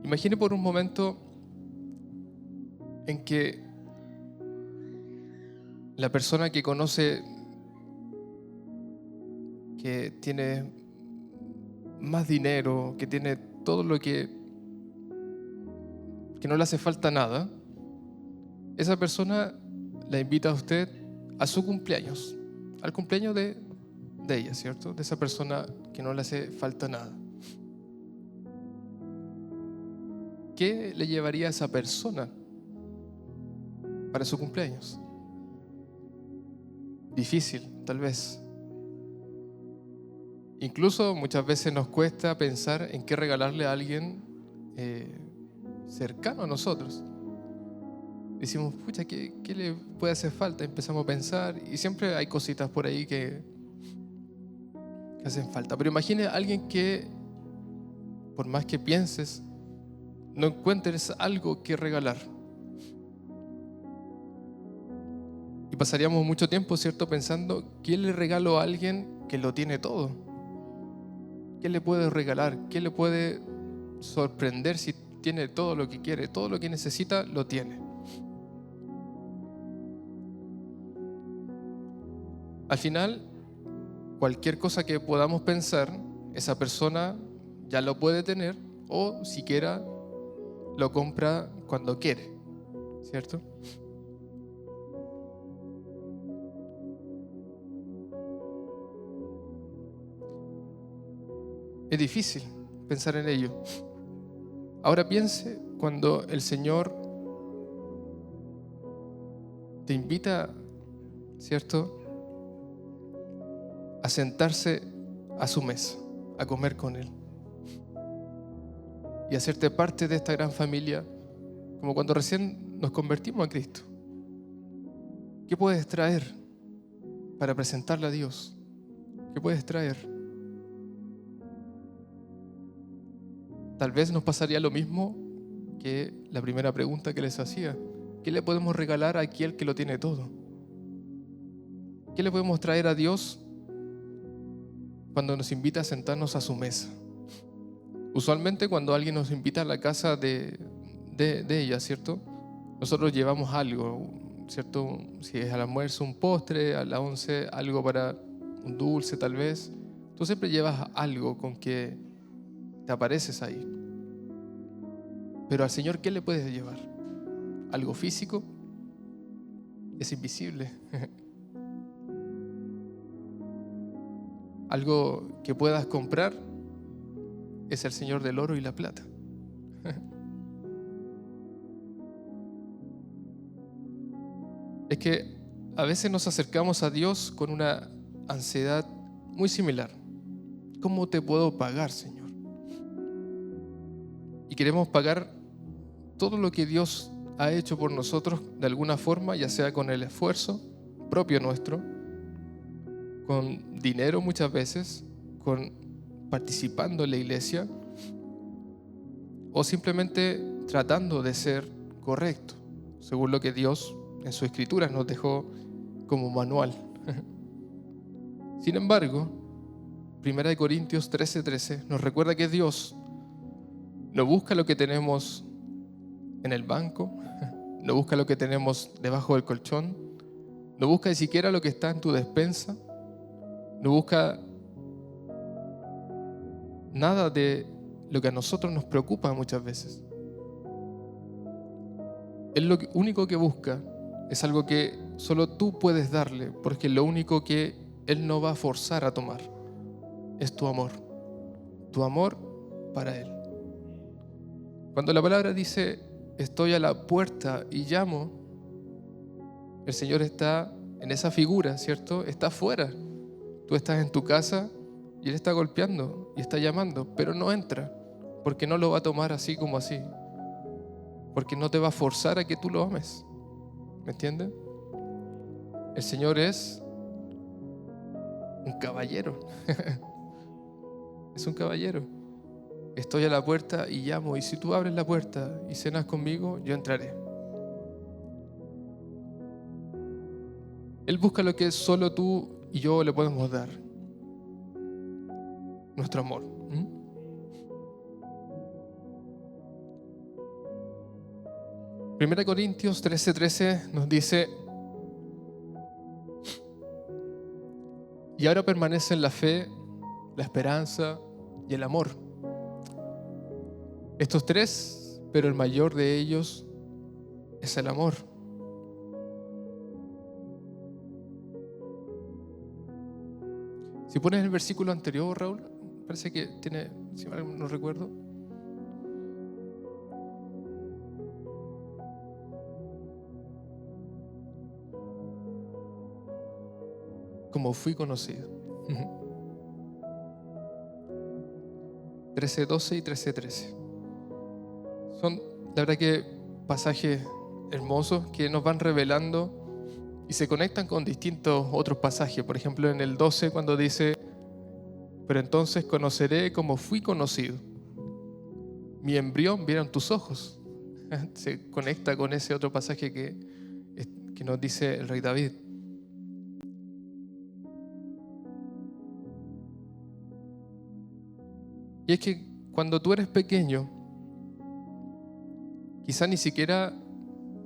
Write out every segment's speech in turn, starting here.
Imagine por un momento en que la persona que conoce que tiene más dinero, que tiene todo lo que no le hace falta nada, esa persona la invita a usted a su cumpleaños, al cumpleaños de ella, ¿cierto? De esa persona que no le hace falta nada. ¿Qué le llevaría a esa persona para su cumpleaños? Difícil, tal vez. Incluso muchas veces nos cuesta pensar en qué regalarle a alguien cercano a nosotros. Decimos, pucha, ¿qué le puede hacer falta? Empezamos a pensar y siempre hay cositas por ahí que hacen falta. Pero imagine a alguien que, por más que pienses, no encuentres algo que regalar. Y pasaríamos mucho tiempo, ¿cierto?, pensando, ¿qué le regalo a alguien que lo tiene todo? ¿Qué le puede regalar? ¿Qué le puede sorprender si tiene todo lo que quiere? Todo lo que necesita, lo tiene. Al final, cualquier cosa que podamos pensar, esa persona ya lo puede tener o siquiera lo compra cuando quiere, ¿cierto? Es difícil pensar en ello. Ahora piense cuando el Señor te invita, ¿cierto?, a sentarse a su mesa, a comer con Él y hacerte parte de esta gran familia, como cuando recién nos convertimos a Cristo. ¿Qué puedes traer para presentarle a Dios? ¿Qué puedes traer? Tal vez nos pasaría lo mismo que la primera pregunta que les hacía. ¿Qué le podemos regalar a aquel que lo tiene todo? ¿Qué le podemos traer a Dios cuando nos invita a sentarnos a su mesa? Usualmente cuando alguien nos invita a la casa de ella, ¿cierto?, nosotros llevamos algo, ¿cierto? Si es al almuerzo, un postre, a la 11 algo para un dulce tal vez. Tú siempre llevas algo con que te apareces ahí. Pero al Señor, ¿qué le puedes llevar? ¿Algo físico? Es invisible. Algo que puedas comprar es el Señor del oro y la plata. Es que a veces nos acercamos a Dios con una ansiedad muy similar. ¿Cómo te puedo pagar, Señor? Y queremos pagar todo lo que Dios ha hecho por nosotros de alguna forma, ya sea con el esfuerzo propio nuestro, con dinero muchas veces, con participando en la iglesia o simplemente tratando de ser correcto, según lo que Dios en su escritura nos dejó como manual. Sin embargo, 1 Corintios 13:13 nos recuerda que Dios no busca lo que tenemos en el banco, no busca lo que tenemos debajo del colchón, no busca ni siquiera lo que está en tu despensa, no busca nada de lo que a nosotros nos preocupa muchas veces. Él lo único que busca es algo que solo tú puedes darle, porque lo único que Él no va a forzar a tomar es tu amor para Él. Cuando la palabra dice, estoy a la puerta y llamo, el Señor está en esa figura, ¿cierto? Está afuera. Tú estás en tu casa y Él está golpeando y está llamando, pero no entra, porque no lo va a tomar así como así, porque no te va a forzar a que tú lo ames. ¿Me entienden? El Señor es un caballero. Es un caballero. Estoy a la puerta y llamo, y si tú abres la puerta y cenas conmigo, yo entraré. Él busca lo que solo tú y yo le podemos dar: nuestro amor. 1 Corintios 13:13 nos dice: y ahora permanecen la fe, la esperanza y el amor. Estos tres, pero el mayor de ellos es el amor. Si pones el versículo anterior, Raúl, parece que tiene, si mal no recuerdo. Como fui conocido. 13:12 y 13:13. Son, la verdad, que pasajes hermosos que nos van revelando y se conectan con distintos otros pasajes. Por ejemplo, en el 12, cuando dice: pero entonces conoceré como fui conocido. Mi embrión vieron tus ojos. Se conecta con ese otro pasaje que nos dice el rey David. Y es que cuando tú eres pequeño, quizá ni siquiera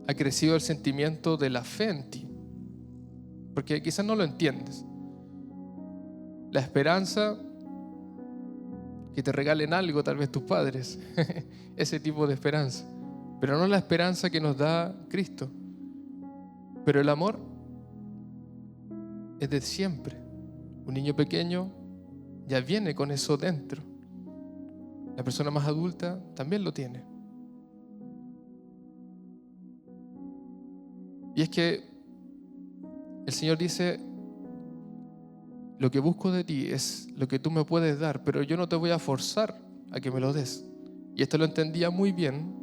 ha crecido el sentimiento de la fe en ti, porque quizás no lo entiendes. La esperanza que te regalen algo, tal vez tus padres, ese tipo de esperanza, pero no la esperanza que nos da Cristo. Pero el amor es de siempre. Un niño pequeño ya viene con eso dentro. La persona más adulta también lo tiene. Y es que el Señor dice: lo que busco de ti es lo que tú me puedes dar, pero yo no te voy a forzar a que me lo des. Y esto lo entendía muy bien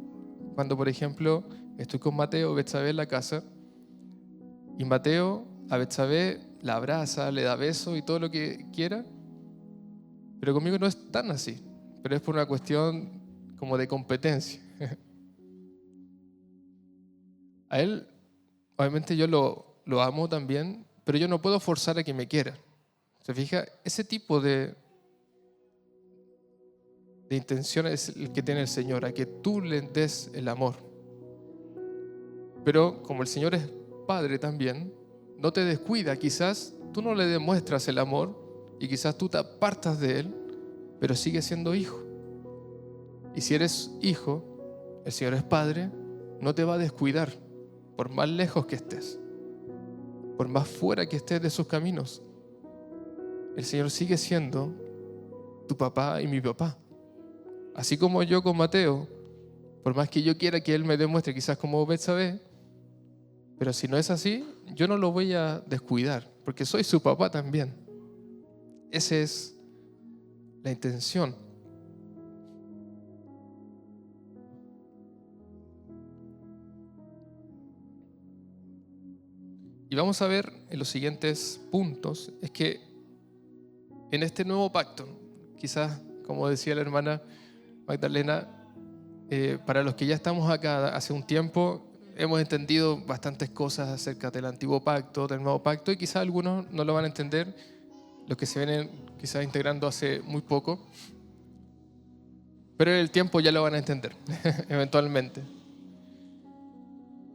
cuando, por ejemplo, estoy con Mateo, Betsabé en la casa, y Mateo a Betsabé la abraza, le da besos y todo lo que quiera, pero conmigo no es tan así, pero es por una cuestión como de competencia. A él, obviamente yo lo amo también, pero yo no puedo forzar a que me quiera. ¿Se fija? Ese tipo de intención es el que tiene el Señor, a que tú le des el amor. Pero como el Señor es Padre también, no te descuida. Quizás tú no le demuestras el amor y quizás tú te apartas de Él, pero sigue siendo hijo. Y si eres hijo, el Señor es Padre, no te va a descuidar por más lejos que estés, por más fuera que estés de sus caminos. El Señor sigue siendo tu papá y mi papá. Así como yo con Mateo, por más que yo quiera que Él me demuestre, quizás como Betsabé, pero si no es así, yo no lo voy a descuidar, porque soy su papá también. Esa es la intención. Y vamos a ver en los siguientes puntos, es que en este nuevo pacto, quizás, como decía la hermana Magdalena, para los que ya estamos acá hace un tiempo, hemos entendido bastantes cosas acerca del antiguo pacto, del nuevo pacto, y quizás algunos no lo van a entender, los que se vienen quizás integrando hace muy poco, pero en el tiempo ya lo van a entender, eventualmente.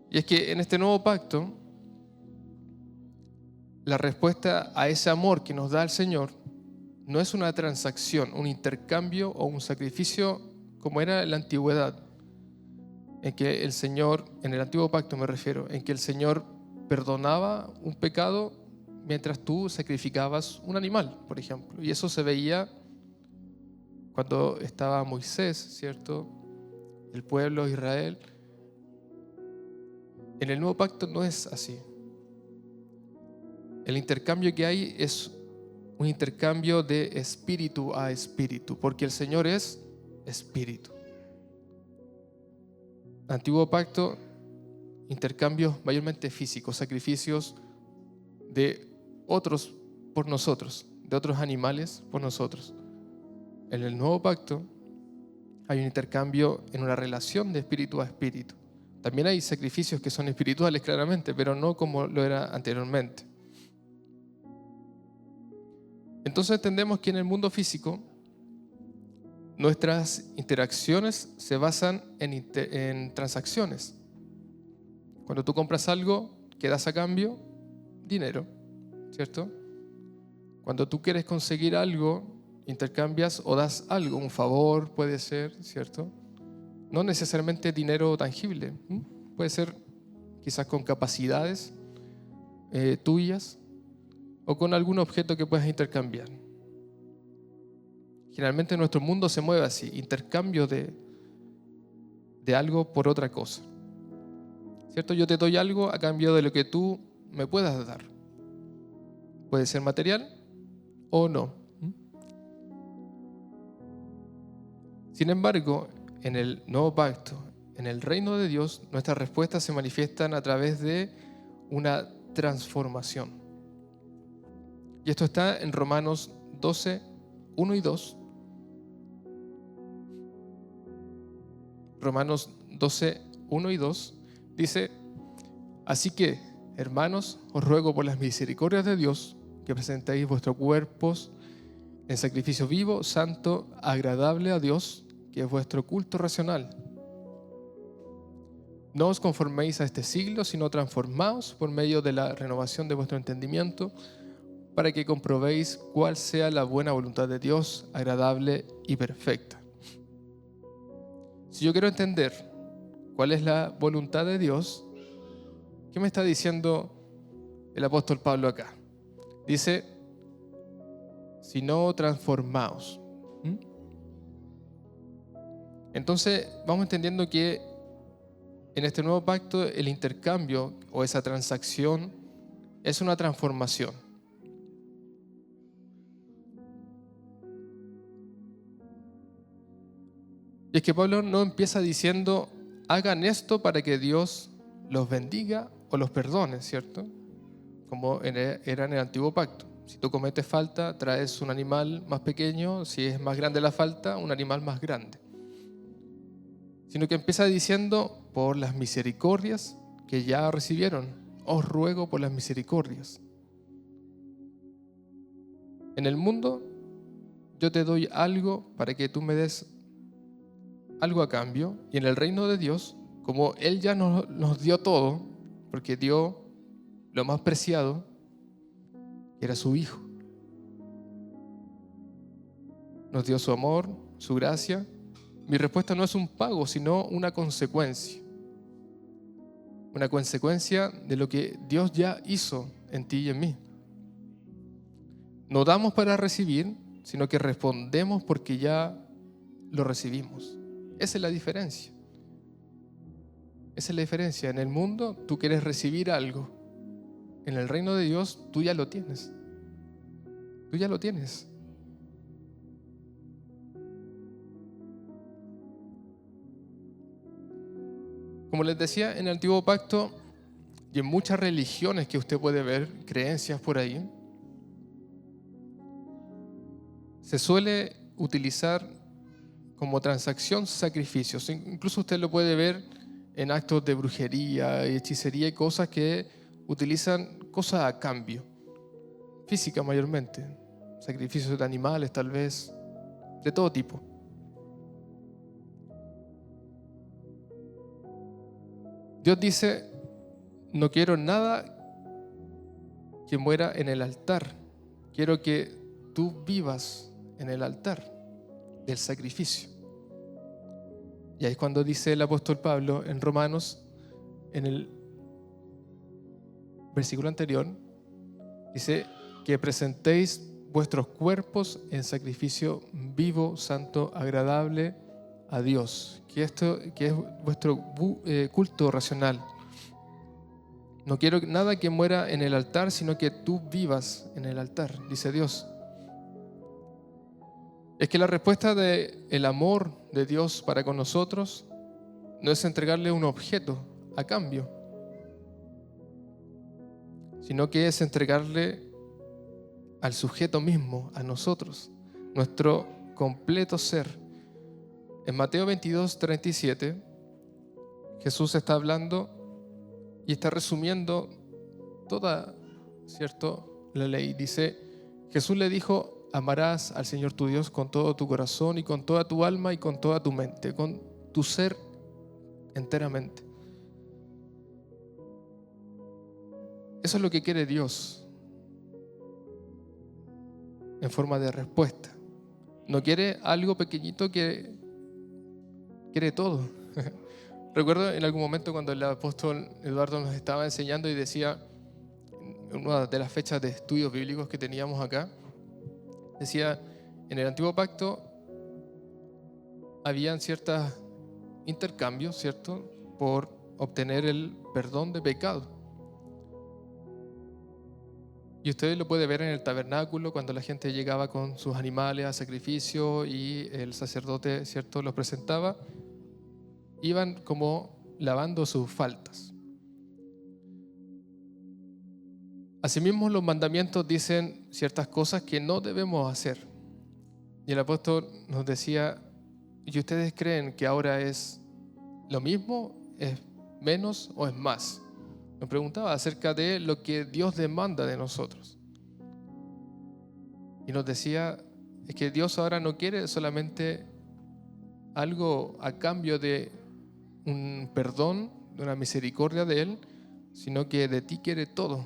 Y es que en este nuevo pacto, la respuesta a ese amor que nos da el Señor no es una transacción, un intercambio o un sacrificio como era en la antigüedad, en que el Señor, en el antiguo pacto me refiero, en que el Señor perdonaba un pecado mientras tú sacrificabas un animal, por ejemplo. Y eso se veía cuando estaba Moisés, ¿cierto? El pueblo de Israel. En el nuevo pacto no es así. El intercambio que hay es un intercambio de espíritu a espíritu, porque el Señor es espíritu. Antiguo pacto, intercambios mayormente físicos, sacrificios de otros por nosotros, de otros animales por nosotros. En el nuevo pacto hay un intercambio en una relación de espíritu a espíritu. También hay sacrificios que son espirituales claramente, pero no como lo era anteriormente. Entonces entendemos que en el mundo físico nuestras interacciones se basan en transacciones. Cuando tú compras algo, ¿qué das a cambio? Dinero, ¿cierto? Cuando tú quieres conseguir algo, intercambias o das algo, un favor puede ser, ¿cierto? No necesariamente dinero tangible, puede ser quizás con capacidades tuyas o con algún objeto que puedas intercambiar. Generalmente nuestro mundo se mueve así, intercambio de algo por otra cosa, ¿cierto? Yo te doy algo a cambio de lo que tú me puedas dar. Puede ser material o no. Sin embargo, en el nuevo pacto, en el reino de Dios, nuestras respuestas se manifiestan a través de una transformación. Y esto está en Romanos 12, 1 y 2. Romanos 12, 1 y 2 dice: así que, hermanos, os ruego por las misericordias de Dios que presentéis vuestros cuerpos en sacrificio vivo, santo, agradable a Dios, que es vuestro culto racional. No os conforméis a este siglo, sino transformaos por medio de la renovación de vuestro entendimiento, para que comprobéis cuál sea la buena voluntad de Dios, agradable y perfecta. Si yo quiero entender cuál es la voluntad de Dios, ¿qué me está diciendo el apóstol Pablo acá? Dice, si no transformaos. Entonces vamos entendiendo que en este nuevo pacto el intercambio o esa transacción es una transformación. Y es que Pablo no empieza diciendo, hagan esto para que Dios los bendiga o los perdone, ¿cierto? Como era en el antiguo pacto. Si tú cometes falta, traes un animal más pequeño. Si es más grande la falta, un animal más grande. Sino que empieza diciendo, por las misericordias que ya recibieron, os ruego por las misericordias. En el mundo, yo te doy algo para que tú me des algo a cambio, y en el reino de Dios, como Él ya nos dio todo, porque dio lo más preciado, que era su Hijo. Nos dio su amor, su gracia. Mi respuesta no es un pago, sino una consecuencia. Una consecuencia de lo que Dios ya hizo en ti y en mí. No damos para recibir, sino que respondemos porque ya lo recibimos. Esa es la diferencia. Esa es la diferencia. En el mundo tú quieres recibir algo. En el reino de Dios tú ya lo tienes. Tú ya lo tienes. Como les decía, en el antiguo pacto y en muchas religiones que usted puede ver, creencias por ahí, se suele utilizar como transacción sacrificios. Incluso usted lo puede ver en actos de brujería y hechicería y cosas que utilizan cosas a cambio, física mayormente, sacrificios de animales tal vez, de todo tipo. Dios dice, no quiero nada que muera en el altar, quiero que tú vivas en el altar del sacrificio. Y ahí es cuando dice el apóstol Pablo en Romanos, en el versículo anterior, dice que presentéis vuestros cuerpos en sacrificio vivo, santo, agradable a Dios, que es vuestro culto racional. No quiero nada que muera en el altar, sino que tú vivas en el altar, dice Dios. Es que la respuesta del amor de Dios para con nosotros no es entregarle un objeto a cambio, sino que es entregarle al sujeto mismo, a nosotros, nuestro completo ser. En Mateo 22, 37, Jesús está hablando y está resumiendo toda, ¿cierto?, la ley. Dice, Jesús le dijo, amarás al Señor tu Dios con todo tu corazón y con toda tu alma y con toda tu mente, con tu ser enteramente. Eso es lo que quiere Dios en forma de respuesta. No quiere algo pequeñito, quiere todo. Recuerdo en algún momento cuando el apóstol Eduardo nos estaba enseñando y decía, en una de las fechas de estudios bíblicos que teníamos acá, decía, en el Antiguo Pacto habían ciertos intercambios, ¿cierto?, por obtener el perdón de pecado. Y usted lo puede ver en el tabernáculo cuando la gente llegaba con sus animales a sacrificio y el sacerdote, ¿cierto?, los presentaba. Iban como lavando sus faltas. Asimismo, los mandamientos dicen ciertas cosas que no debemos hacer. Y el apóstol nos decía, ¿y ustedes creen que ahora es lo mismo, es menos o es más? Nos preguntaba acerca de lo que Dios demanda de nosotros. Y nos decía, es que Dios ahora no quiere solamente algo a cambio de un perdón, de una misericordia de Él, sino que de ti quiere todo.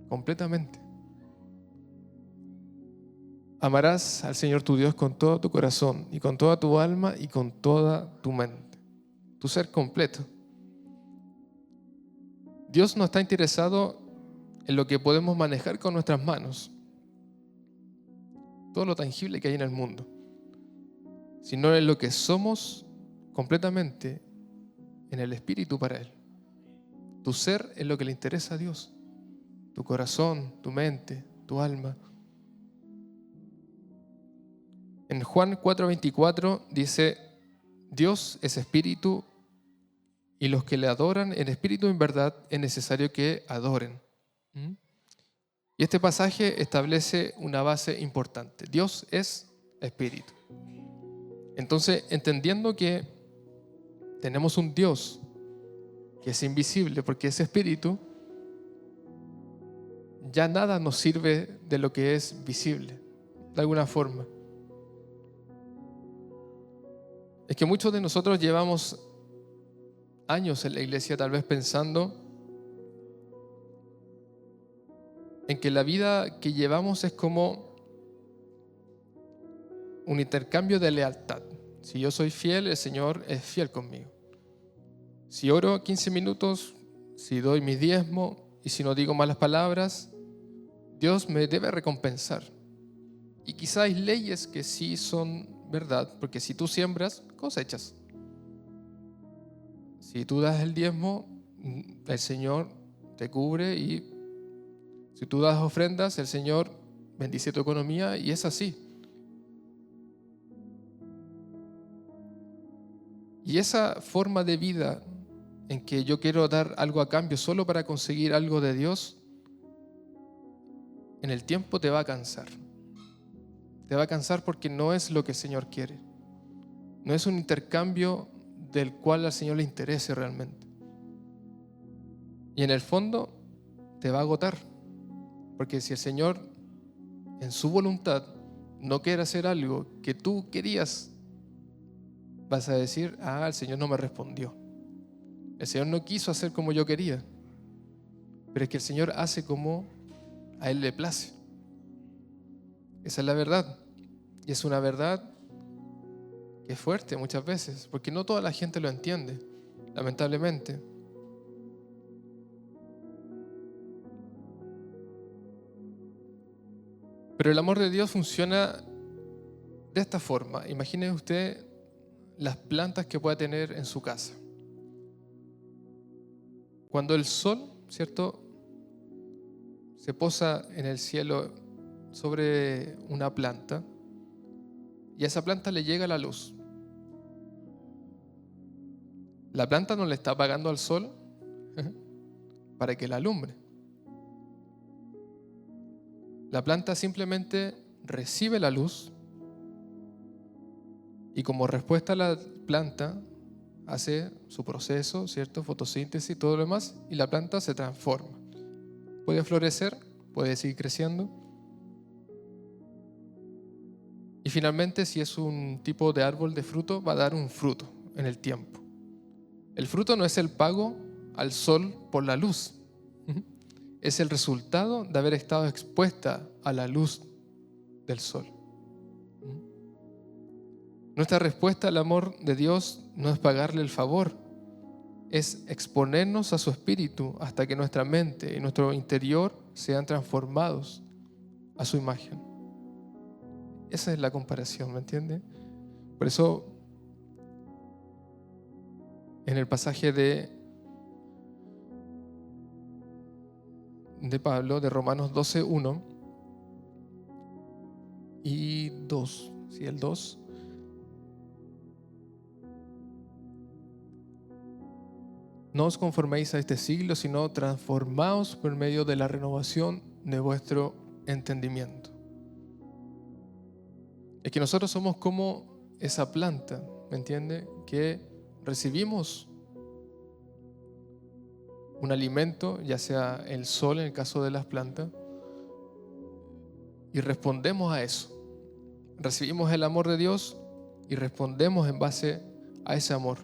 Completamente. Amarás al Señor tu Dios con todo tu corazón y con toda tu alma y con toda tu mente. Tu ser completo. Dios no está interesado en lo que podemos manejar con nuestras manos, todo lo tangible que hay en el mundo, sino en lo que somos completamente en el Espíritu para Él. Tu ser es lo que le interesa a Dios, tu corazón, tu mente, tu alma. En Juan 4:24 dice, Dios es espíritu y los que le adoran en espíritu y en verdad es necesario que adoren. Y este pasaje establece una base importante. Dios es espíritu. Entonces, entendiendo que tenemos un Dios que es invisible porque es espíritu, ya nada nos sirve de lo que es visible, de alguna forma. Es que muchos de nosotros llevamos años en la iglesia tal vez pensando en que la vida que llevamos es como un intercambio de lealtad. Si yo soy fiel, el Señor es fiel conmigo. Si oro 15 minutos, si doy mi diezmo y si no digo malas palabras, Dios me debe recompensar. Y quizá hay leyes que sí son verdad, porque si tú siembras, cosechas. Si tú das el diezmo, el Señor te cubre, y si tú das ofrendas, el Señor bendice tu economía, y es así. Y esa forma de vida en que yo quiero dar algo a cambio solo para conseguir algo de Dios, en el tiempo te va a cansar. Te va a cansar porque no es lo que el Señor quiere. No es un intercambio del cual al Señor le interese realmente. Y en el fondo te va a agotar. Porque si el Señor en su voluntad no quiere hacer algo que tú querías, vas a decir, el Señor no me respondió. El Señor no quiso hacer como yo quería. Pero es que el Señor hace como a Él le place. Esa es la verdad. Y es una verdad que es fuerte muchas veces, porque no toda la gente lo entiende, lamentablemente. Pero el amor de Dios funciona de esta forma. Imagine usted las plantas que pueda tener en su casa. Cuando el sol, ¿cierto?, se posa en el cielo sobre una planta y a esa planta le llega la luz. La planta no le está apagando al sol para que la alumbre. La planta simplemente recibe la luz y como respuesta a la planta hace su proceso, ¿cierto?, fotosíntesis y todo lo demás, y la planta se transforma. Puede florecer, puede seguir creciendo. Y finalmente, si es un tipo de árbol de fruto, va a dar un fruto en el tiempo. El fruto no es el pago al sol por la luz. Es el resultado de haber estado expuesta a la luz del sol. Nuestra respuesta al amor de Dios no es pagarle el favor, es exponernos a su espíritu hasta que nuestra mente y nuestro interior sean transformados a su imagen. Esa es la comparación, ¿me entiende? Por eso, en el pasaje de Pablo, de Romanos 12, 1 y 2, ¿sí? El 2. No os conforméis a este siglo, sino transformaos por medio de la renovación de vuestro entendimiento. Es que nosotros somos como esa planta, ¿me entiende? Que recibimos un alimento, ya sea el sol en el caso de las plantas, y respondemos a eso. Recibimos el amor de Dios y respondemos en base a ese amor.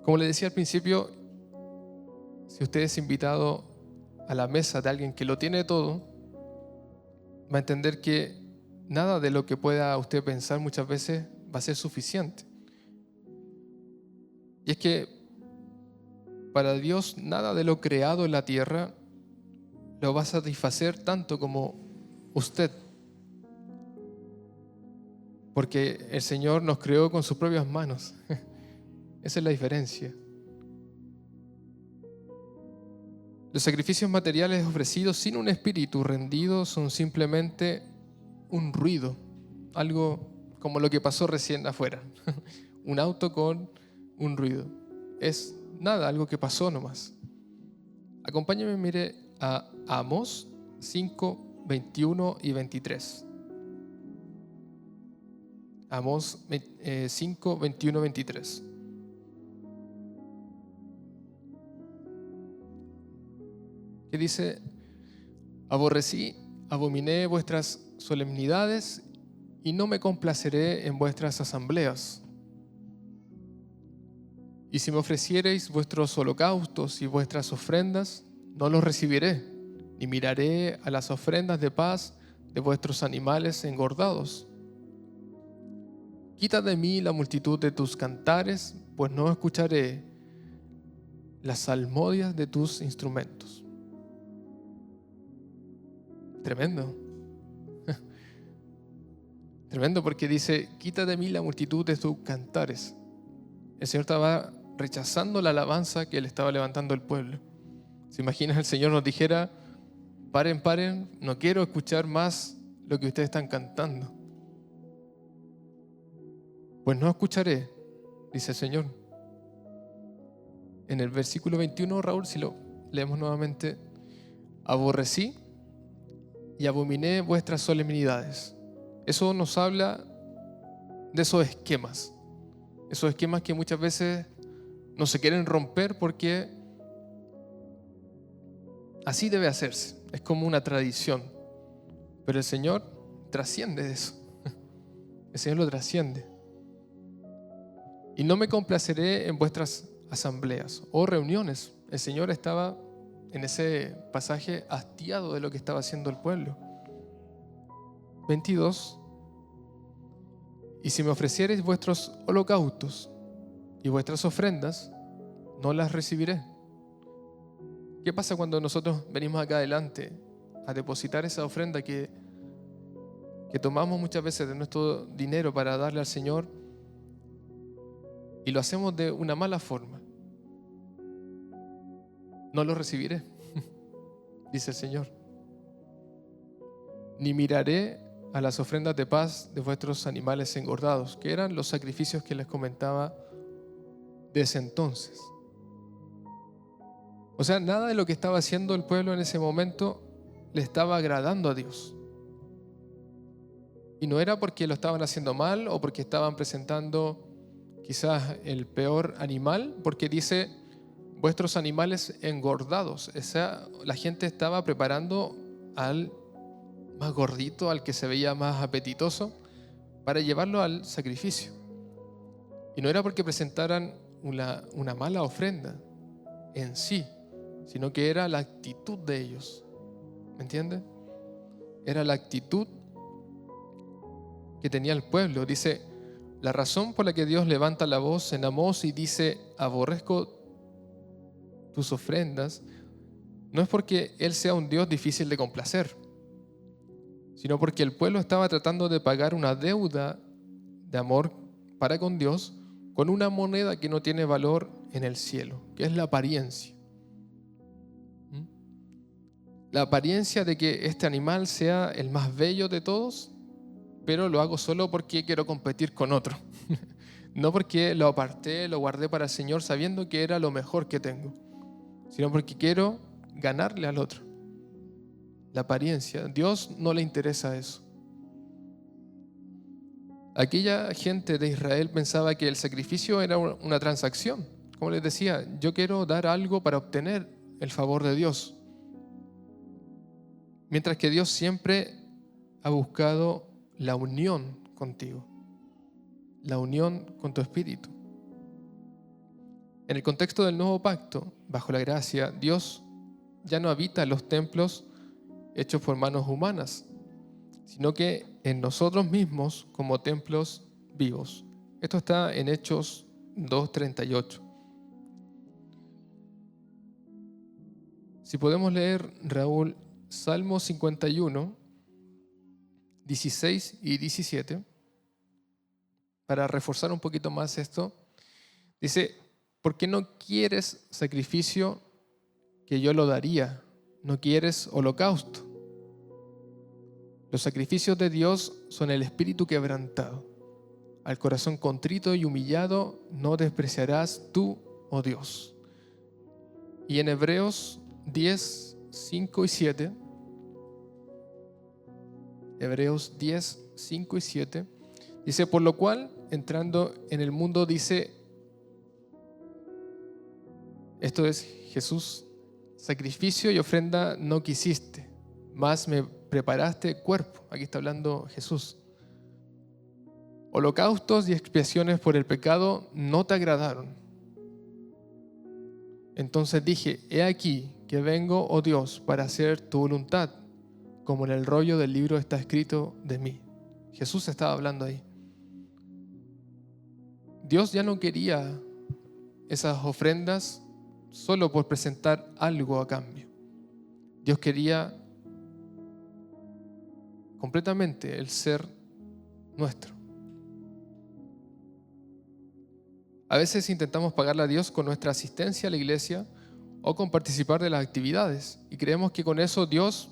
Como les decía al principio, si usted es invitado a la mesa de alguien que lo tiene todo, va a entender que nada de lo que pueda usted pensar muchas veces va a ser suficiente. Y es que para Dios nada de lo creado en la tierra lo va a satisfacer tanto como usted. Porque el Señor nos creó con sus propias manos. Esa es la diferencia. Los sacrificios materiales ofrecidos sin un espíritu rendido son simplemente un ruido, algo como lo que pasó recién afuera. Un auto con un ruido. Es nada, algo que pasó nomás. Acompáñame, mire a Amós 5, 21 y 23. Amós 5, 21, 23. Que dice: abominé vuestras solemnidades y no me complaceré en vuestras asambleas. Y si me ofreciereis vuestros holocaustos y vuestras ofrendas, no los recibiré, ni miraré a las ofrendas de paz de vuestros animales engordados. Quita de mí la multitud de tus cantares, pues no escucharé las salmodias de tus instrumentos. Tremendo. Tremendo, porque dice: quita de mí la multitud de tus cantares. El Señor estaba rechazando la alabanza que le estaba levantando el pueblo. ¿Se imaginan? El Señor nos dijera: paren, no quiero escuchar más lo que ustedes están cantando. Pues no escucharé, dice el Señor. En el versículo 21, Raúl, si lo leemos nuevamente: aborrecí y abominé vuestras solemnidades. Eso nos habla de esos esquemas que muchas veces no se quieren romper porque así debe hacerse. Es como una tradición. Pero el Señor trasciende eso. El Señor lo trasciende. Y no me complaceré en vuestras asambleas o reuniones. El Señor estaba en ese pasaje hastiado de lo que estaba haciendo el pueblo. 22. Y si me ofreciereis vuestros holocaustos y vuestras ofrendas, no las recibiré. ¿Qué pasa cuando nosotros venimos acá adelante a depositar esa ofrenda que tomamos muchas veces de nuestro dinero para darle al Señor y lo hacemos de una mala forma? No lo recibiré, dice el Señor. Ni miraré a las ofrendas de paz de vuestros animales engordados, que eran los sacrificios que les comentaba de ese entonces. O sea, nada de lo que estaba haciendo el pueblo en ese momento le estaba agradando a Dios. Y no era porque lo estaban haciendo mal o porque estaban presentando quizás el peor animal, porque dice vuestros animales engordados. O sea, la gente estaba preparando al más gordito, al que se veía más apetitoso, para llevarlo al sacrificio. Y no era porque presentaran una mala ofrenda en sí, sino que era la actitud de ellos. ¿Me entiendes? Era la actitud que tenía el pueblo. Dice, la razón por la que Dios levanta la voz en Amós y dice, aborrezco tus ofrendas, no es porque Él sea un Dios difícil de complacer, sino porque el pueblo estaba tratando de pagar una deuda de amor para con Dios con una moneda que no tiene valor en el cielo, que es la apariencia. La apariencia de que este animal sea el más bello de todos, pero lo hago solo porque quiero competir con otro. No porque lo aparté, lo guardé para el Señor sabiendo que era lo mejor que tengo, sino porque quiero ganarle al otro. La apariencia. A Dios no le interesa eso. Aquella gente de Israel pensaba que el sacrificio era una transacción. Como les decía, yo quiero dar algo para obtener el favor de Dios. Mientras que Dios siempre ha buscado la unión contigo, la unión con tu espíritu. En el contexto del nuevo pacto, bajo la gracia, Dios ya no habita en los templos hechos por manos humanas, sino que en nosotros mismos como templos vivos. Esto está en Hechos 2:38. Si podemos leer, Raúl, Salmo 51, 16 y 17, para reforzar un poquito más esto. Dice, ¿por qué no quieres sacrificio que yo lo daría? ¿No quieres holocausto? Los sacrificios de Dios son el espíritu quebrantado. Al corazón contrito y humillado no despreciarás tú, oh Dios. Y en Hebreos 10, 5 y 7, Hebreos 10, 5 y 7, dice, por lo cual, entrando en el mundo, dice, esto es Jesús, sacrificio y ofrenda no quisiste, mas me preparaste cuerpo. Aquí está hablando Jesús. Holocaustos y expiaciones por el pecado no te agradaron. Entonces dije, he aquí que vengo, oh Dios, para hacer tu voluntad, como en el rollo del libro está escrito de mí. Jesús estaba hablando ahí. Dios ya no quería esas ofrendas solo por presentar algo a cambio. Dios quería completamente el ser nuestro. A veces intentamos pagarle a Dios con nuestra asistencia a la iglesia o con participar de las actividades y creemos que con eso Dios,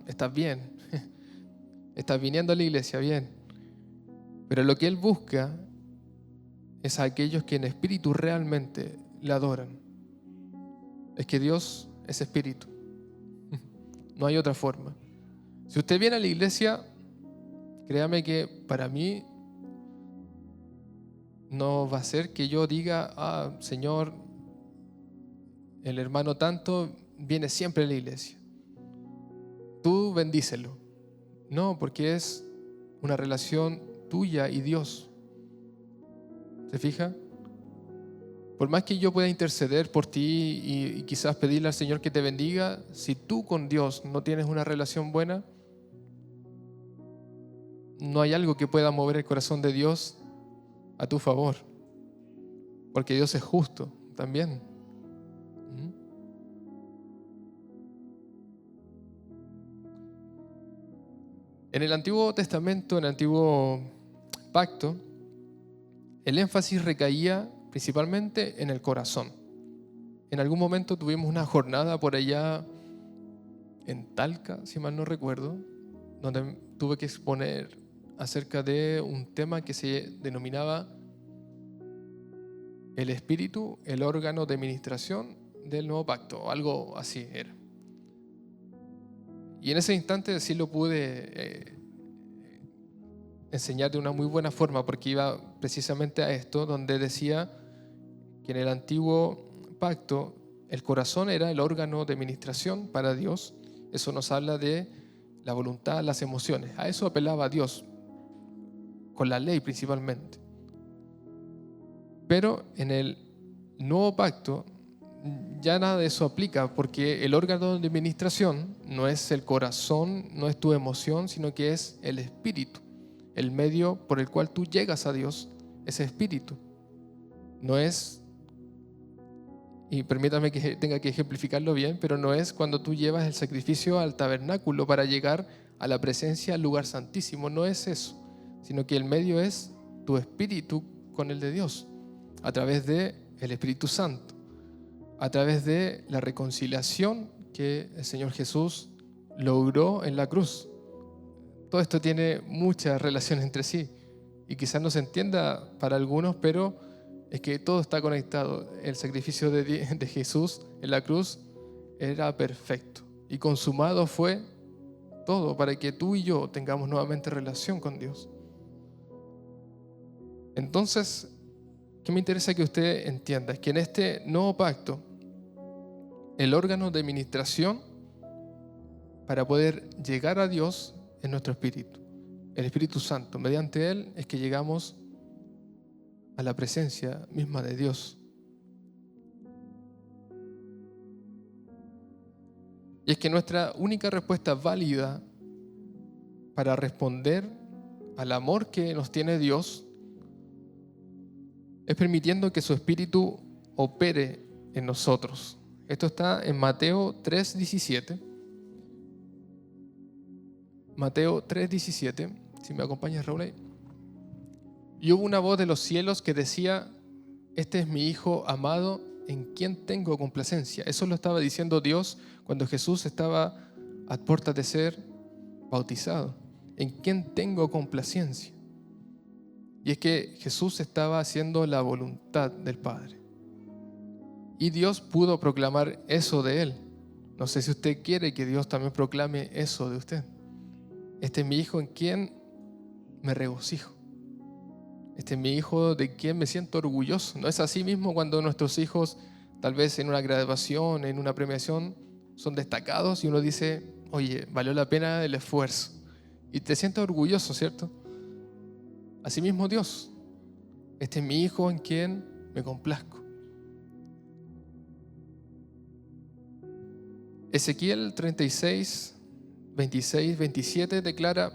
estás bien, estás viniendo a la iglesia, bien. Pero lo que Él busca es a aquellos que en espíritu realmente le adoran. Es que Dios es espíritu. No hay otra forma. Si usted viene a la iglesia, créame que para mí no va a ser que yo diga, Señor, el hermano tanto viene siempre a la iglesia, tú bendícelo. No, porque es una relación tuya y Dios. ¿Se fija? Por más que yo pueda interceder por ti y quizás pedirle al Señor que te bendiga, si tú con Dios no tienes una relación buena, no hay algo que pueda mover el corazón de Dios a tu favor, porque Dios es justo también. En el Antiguo Testamento, en el Antiguo Pacto, el énfasis recaía principalmente en el corazón. En algún momento tuvimos una jornada por allá en Talca, si mal no recuerdo, donde tuve que exponer acerca de un tema que se denominaba el espíritu, el órgano de ministración del nuevo pacto, o algo así era. Y en ese instante sí lo pude enseñar de una muy buena forma, porque iba precisamente a esto, donde decía que en el antiguo pacto el corazón era el órgano de ministración para Dios. Eso nos habla de la voluntad, las emociones. A eso apelaba Dios. con la ley principalmente. Pero en el nuevo pacto ya nada de eso aplica, porque el órgano de administración no es el corazón, no es tu emoción, sino que es el espíritu. El medio por el cual tú llegas a Dios, ese espíritu. No es, y permítame que tenga que ejemplificarlo bien, pero no es cuando tú llevas el sacrificio al tabernáculo para llegar a la presencia, al lugar santísimo. No es eso, sino que el medio es tu espíritu con el de Dios, a través del Espíritu Santo, a través de la reconciliación que el Señor Jesús logró en la cruz. Todo esto tiene mucha relación entre sí y quizás no se entienda para algunos, pero es que todo está conectado. El sacrificio de Jesús en la cruz era perfecto y consumado fue todo para que tú y yo tengamos nuevamente relación con Dios. Entonces, ¿qué me interesa que usted entienda? Es que en este nuevo pacto, el órgano de administración para poder llegar a Dios es nuestro espíritu, el Espíritu Santo. Mediante Él es que llegamos a la presencia misma de Dios. Y es que nuestra única respuesta válida para responder al amor que nos tiene Dios es permitiendo que su Espíritu opere en nosotros. Esto está en Mateo 3:17. Mateo 3:17, si me acompañas, Raúl, ahí. Y hubo una voz de los cielos que decía: este es mi Hijo amado, en quien tengo complacencia. Eso lo estaba diciendo Dios cuando Jesús estaba a puertas de ser bautizado. En quien tengo complacencia. Y es que Jesús estaba haciendo la voluntad del Padre. Y Dios pudo proclamar eso de Él. No sé si usted quiere que Dios también proclame eso de usted. Este es mi Hijo en quien me regocijo. Este es mi Hijo de quien me siento orgulloso. ¿No es así mismo cuando nuestros hijos, tal vez en una graduación, en una premiación, son destacados y uno dice: oye, valió la pena el esfuerzo? Y te sientes orgulloso, ¿cierto? Así mismo Dios. Este es mi Hijo en quien me complazco. Ezequiel 36, 26, 27 declara: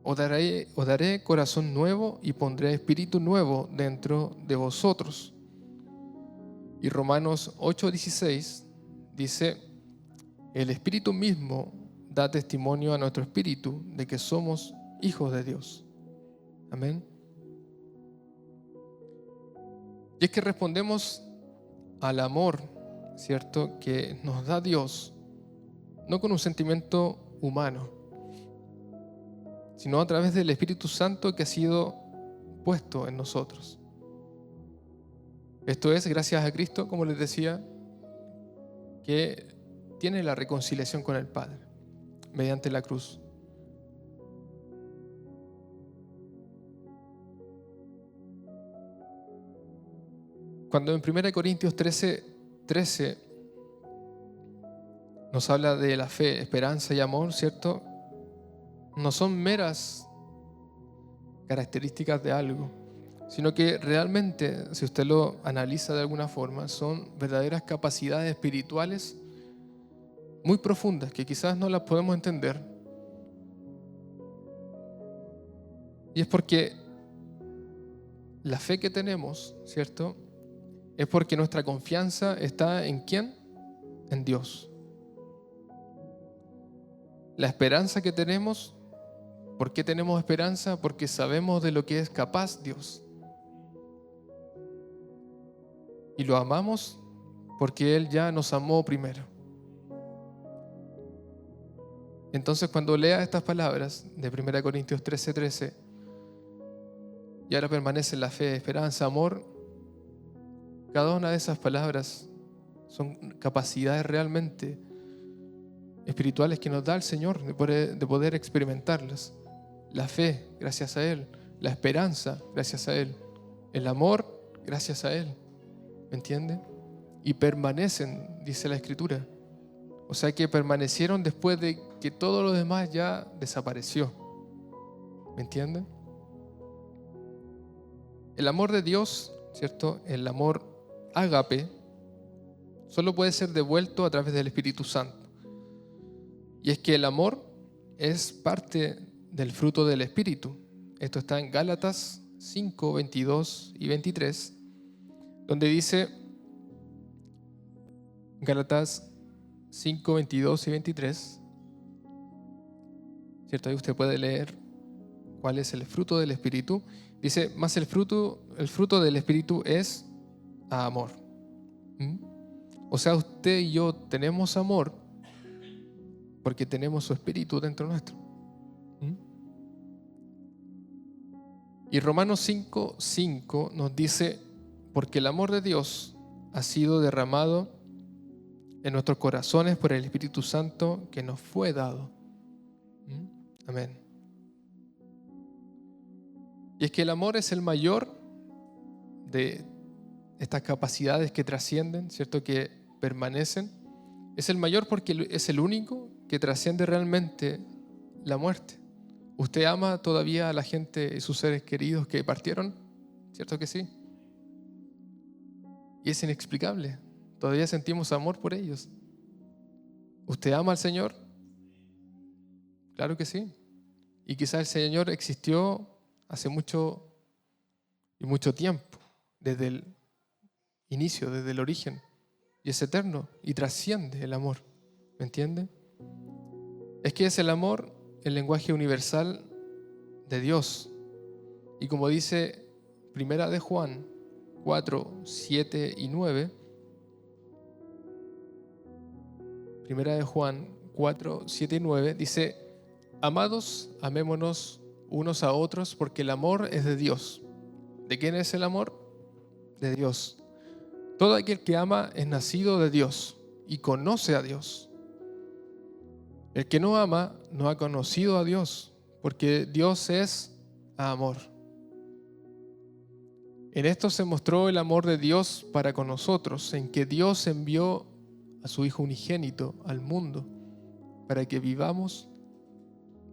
os daré corazón nuevo y pondré espíritu nuevo dentro de vosotros. Y Romanos 8:16 dice: el Espíritu mismo da testimonio a nuestro espíritu de que somos hijos de Dios. Amén. Y es que respondemos al amor, ¿cierto?, que nos da Dios, no con un sentimiento humano, sino a través del Espíritu Santo que ha sido puesto en nosotros. Esto es gracias a Cristo, como les decía, que tiene la reconciliación con el Padre mediante la cruz. Cuando en 1 Corintios 13 nos habla de la fe, esperanza y amor, ¿cierto? No son meras características de algo, sino que realmente, si usted lo analiza de alguna forma, son verdaderas capacidades espirituales muy profundas que quizás no las podemos entender. Y es porque la fe que tenemos, ¿cierto?, es porque nuestra confianza está ¿en quién? En Dios. La esperanza que tenemos, ¿por qué tenemos esperanza? Porque sabemos de lo que es capaz Dios. Y lo amamos porque Él ya nos amó primero. Entonces, cuando lea estas palabras de 1 Corintios 13:13, y ahora permanece la fe, esperanza, amor, cada una de esas palabras son capacidades realmente espirituales que nos da el Señor de poder experimentarlas. La fe, gracias a Él. La esperanza, gracias a Él. El amor, gracias a Él. ¿Me entiende? Y permanecen, dice la Escritura. O sea que permanecieron después de que todo lo demás ya desapareció. ¿Me entienden? El amor de Dios, ¿cierto? El amor ágape, solo puede ser devuelto a través del Espíritu Santo. Y es que el amor es parte del fruto del Espíritu. Esto está en Gálatas 5, 22 y 23, donde dice, Gálatas 5, 22 y 23, ¿cierto? Ahí usted puede leer cuál es el fruto del Espíritu. Dice, más el fruto del Espíritu es amor. ¿Mm? O sea, usted y yo tenemos amor porque tenemos su Espíritu dentro nuestro. ¿Mm? Y Romanos 5, 5 nos dice, porque el amor de Dios ha sido derramado en nuestros corazones por el Espíritu Santo que nos fue dado. ¿Mm? Amén. Y es que el amor es el mayor de estas capacidades que trascienden, ¿cierto? Que permanecen. Es el mayor porque es el único que trasciende realmente la muerte. ¿Usted ama todavía a la gente y sus seres queridos que partieron? ¿Cierto que sí? Y es inexplicable. Todavía sentimos amor por ellos. ¿Usted ama al Señor? Claro que sí. Y quizás el Señor existió hace mucho y mucho tiempo, desde el inicio, desde el origen. Y es eterno y trasciende el amor. ¿Me entiende? Es que es el amor el lenguaje universal de Dios. Y como dice Primera de Juan 4, 7 y 9, Primera de Juan 4, 7 y 9, dice, amados, amémonos unos a otros porque el amor es de Dios. ¿De quién es el amor? De Dios. Todo aquel que ama es nacido de Dios y conoce a Dios. El que no ama no ha conocido a Dios, porque Dios es amor. En esto se mostró el amor de Dios para con nosotros, en que Dios envió a su Hijo unigénito al mundo para que vivamos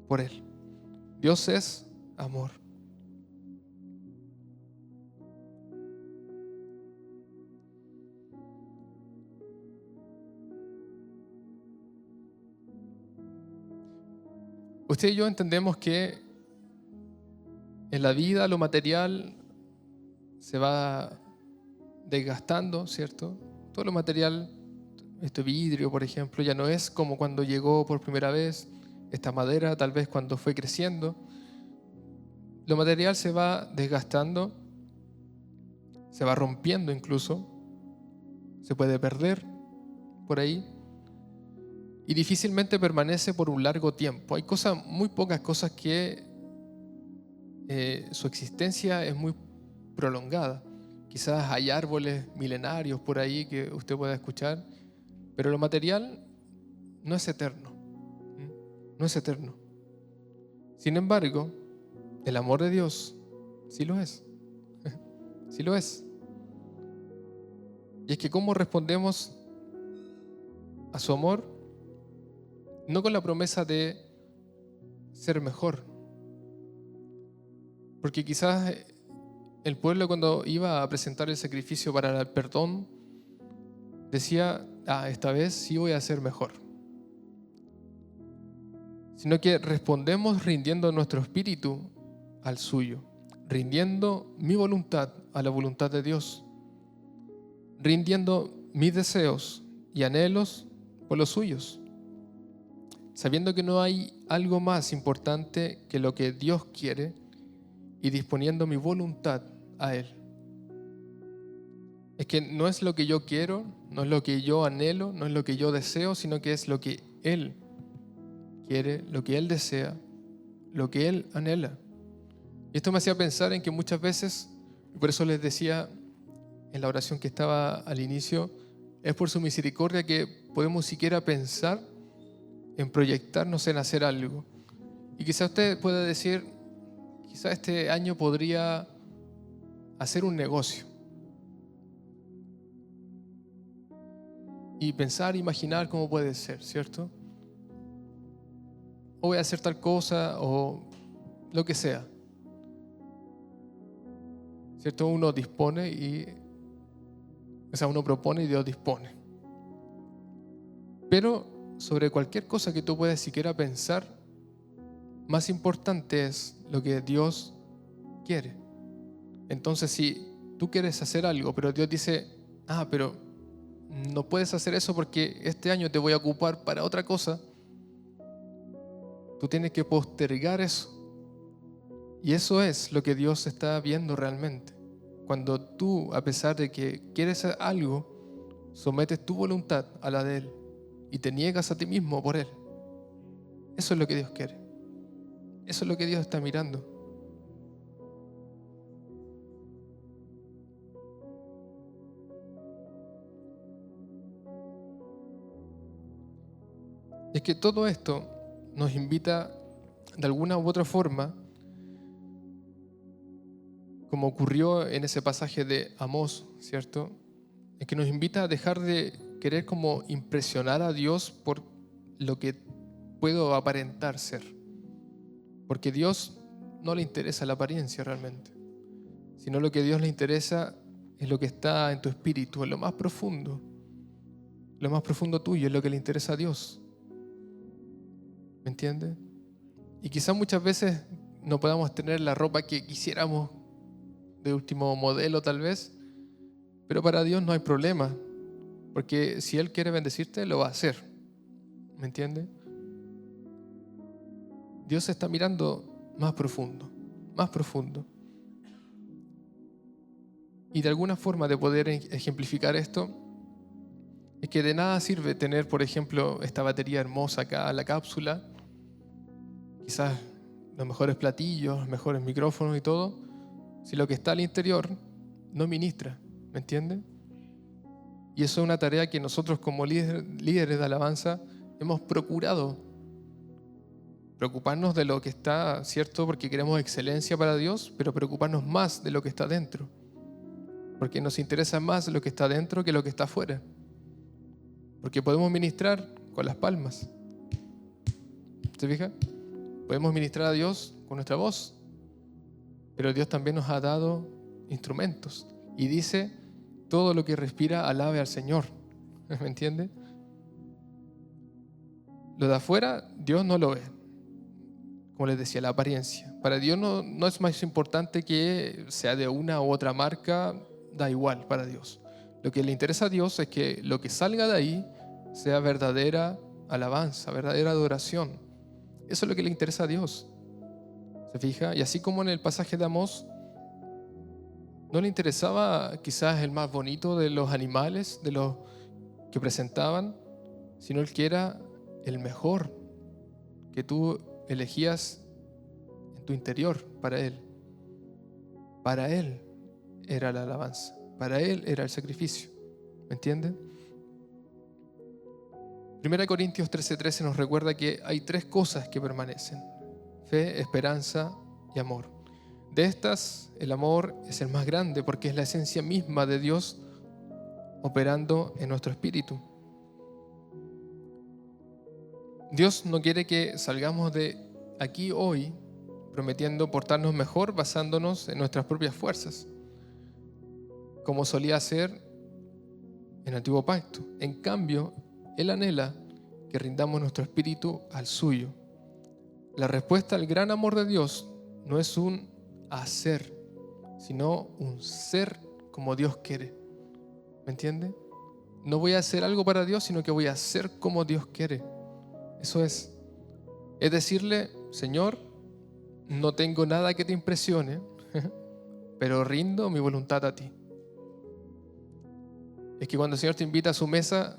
por Él. Dios es amor. Usted y yo entendemos que en la vida lo material se va desgastando, ¿cierto? Todo lo material, este vidrio, por ejemplo, ya no es como cuando llegó por primera vez, esta madera, tal vez cuando fue creciendo. Lo material se va desgastando, se va rompiendo incluso, se puede perder por ahí y difícilmente permanece por un largo tiempo. Hay cosas, muy pocas cosas que su existencia es muy prolongada. Quizás hay árboles milenarios por ahí que usted pueda escuchar, pero lo material no es eterno. No es eterno. Sin embargo, el amor de Dios sí lo es. Sí lo es. Y es que cómo respondemos a su amor, no con la promesa de ser mejor. Porque quizás el pueblo cuando iba a presentar el sacrificio para el perdón, decía, esta vez sí voy a ser mejor. Sino que respondemos rindiendo nuestro espíritu al suyo, rindiendo mi voluntad a la voluntad de Dios, rindiendo mis deseos y anhelos por los suyos, sabiendo que no hay algo más importante que lo que Dios quiere y disponiendo mi voluntad a Él. Es que no es lo que yo quiero, no es lo que yo anhelo, no es lo que yo deseo, sino que es lo que Él quiere, lo que Él desea, lo que Él anhela. Y esto me hacía pensar en que muchas veces, y por eso les decía en la oración que estaba al inicio, es por su misericordia que podemos siquiera pensar en proyectarnos en hacer algo. Y quizás usted pueda decir, quizás este año podría hacer un negocio. Y pensar, imaginar cómo puede ser, ¿cierto? O voy a hacer tal cosa o lo que sea. ¿cierto? Uno propone y Dios dispone. Pero sobre cualquier cosa que tú puedas siquiera pensar, más importante es lo que Dios quiere. Entonces, si tú quieres hacer algo, pero Dios dice, pero no puedes hacer eso porque este año te voy a ocupar para otra cosa, tú tienes que postergar eso. Y eso es lo que Dios está viendo realmente. Cuando tú, a pesar de que quieres algo, sometes tu voluntad a la de Él y te niegas a ti mismo por Él. Eso es lo que Dios quiere. Eso es lo que Dios está mirando. Es que todo esto nos invita de alguna u otra forma, como ocurrió en ese pasaje de Amós, ¿cierto? Es que nos invita a dejar de querer como impresionar a Dios por lo que puedo aparentar ser. Porque a Dios no le interesa la apariencia realmente, sino lo que a Dios le interesa es lo que está en tu espíritu, en lo más profundo tuyo, es lo que le interesa a Dios. ¿Me entiendes? Y quizás muchas veces no podamos tener la ropa que quisiéramos de último modelo tal vez, pero para Dios no hay problema, porque si Él quiere bendecirte, lo va a hacer. ¿Me entiendes? Dios está mirando más profundo, más profundo. Y de alguna forma de poder ejemplificar esto, es que de nada sirve tener, por ejemplo, esta batería hermosa acá, la cápsula, quizás los mejores platillos, los mejores micrófonos y todo, si lo que está al interior no ministra, ¿me entiendes? Y eso es una tarea que nosotros como líderes de alabanza hemos procurado preocuparnos de lo que está, ¿cierto? Porque queremos excelencia para Dios, pero preocuparnos más de lo que está dentro, porque nos interesa más lo que está dentro que lo que está afuera, porque podemos ministrar con las palmas, ¿se fija? Podemos ministrar a Dios con nuestra voz, pero Dios también nos ha dado instrumentos y dice, todo lo que respira alabe al Señor. ¿Me entiende? Lo de afuera, Dios no lo ve. Como les decía, la apariencia. Para Dios no es más importante que sea de una u otra marca, da igual para Dios. Lo que le interesa a Dios es que lo que salga de ahí sea verdadera alabanza, verdadera adoración. Eso es lo que le interesa a Dios. ¿Se fija? Y así como en el pasaje de Amós, no le interesaba quizás el más bonito de los animales, de los que presentaban, sino el que era el mejor, que tú elegías en tu interior para Él. Para Él era la alabanza, para Él era el sacrificio. ¿Me entienden? 1 Corintios 13:13 nos recuerda que hay 3 cosas que permanecen: fe, esperanza y amor. De estas, el amor es el más grande porque es la esencia misma de Dios operando en nuestro espíritu. Dios no quiere que salgamos de aquí hoy prometiendo portarnos mejor basándonos en nuestras propias fuerzas, como solía hacer en el Antiguo Pacto. En cambio, Él anhela que rindamos nuestro espíritu al suyo. La respuesta al gran amor de Dios no es un hacer, sino un ser como Dios quiere. ¿Me entiende? No voy a hacer algo para Dios, sino que voy a hacer como Dios quiere. Eso es decirle, Señor, no tengo nada que te impresione, pero rindo mi voluntad a ti. Es que cuando el Señor te invita a su mesa,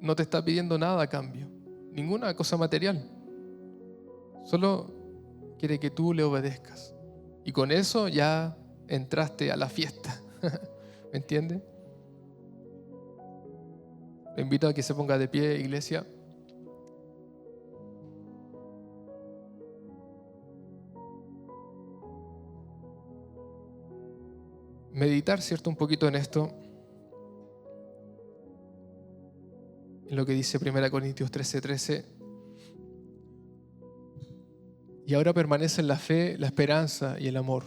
no te está pidiendo nada a cambio, ninguna cosa material. Solo quiere que tú le obedezcas. Y con eso ya entraste a la fiesta. ¿Me entiende? Le invito a que se ponga de pie, iglesia. Meditar, ¿cierto? Un poquito en esto. En lo que dice 1 Corintios 13:13. Y ahora permanecen la fe, la esperanza y el amor.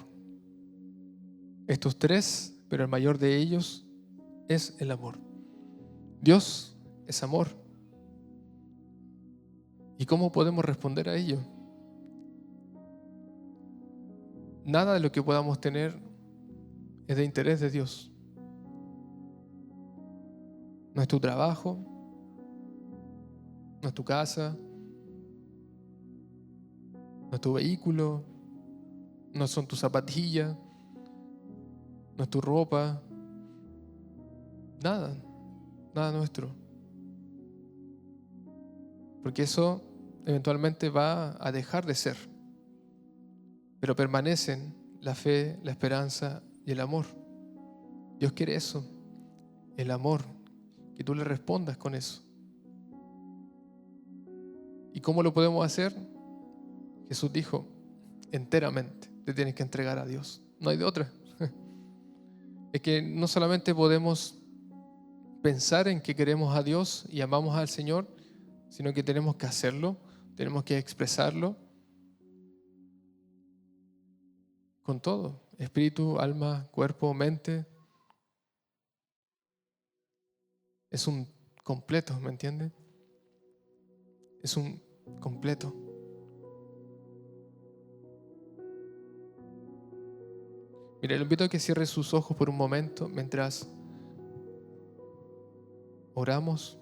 Estos tres, pero el mayor de ellos es el amor. Dios es amor. ¿Y cómo podemos responder a ello? Nada de lo que podamos tener es de interés de Dios. No es tu trabajo, no es tu casa, no es tu vehículo, no son tus zapatillas, no es tu ropa, nada, nada nuestro. Porque eso eventualmente va a dejar de ser. Pero permanecen la fe, la esperanza y el amor. Dios quiere eso, el amor, que tú le respondas con eso. ¿Y cómo lo podemos hacer? Jesús dijo, enteramente te tienes que entregar a Dios. No hay de otra. Es que no solamente podemos pensar en que queremos a Dios y amamos al Señor, sino que tenemos que hacerlo, tenemos que expresarlo con todo, espíritu, alma, cuerpo, mente. Es un completo, ¿me entiende? Es un completo. Mire, le invito a que cierre sus ojos por un momento mientras oramos.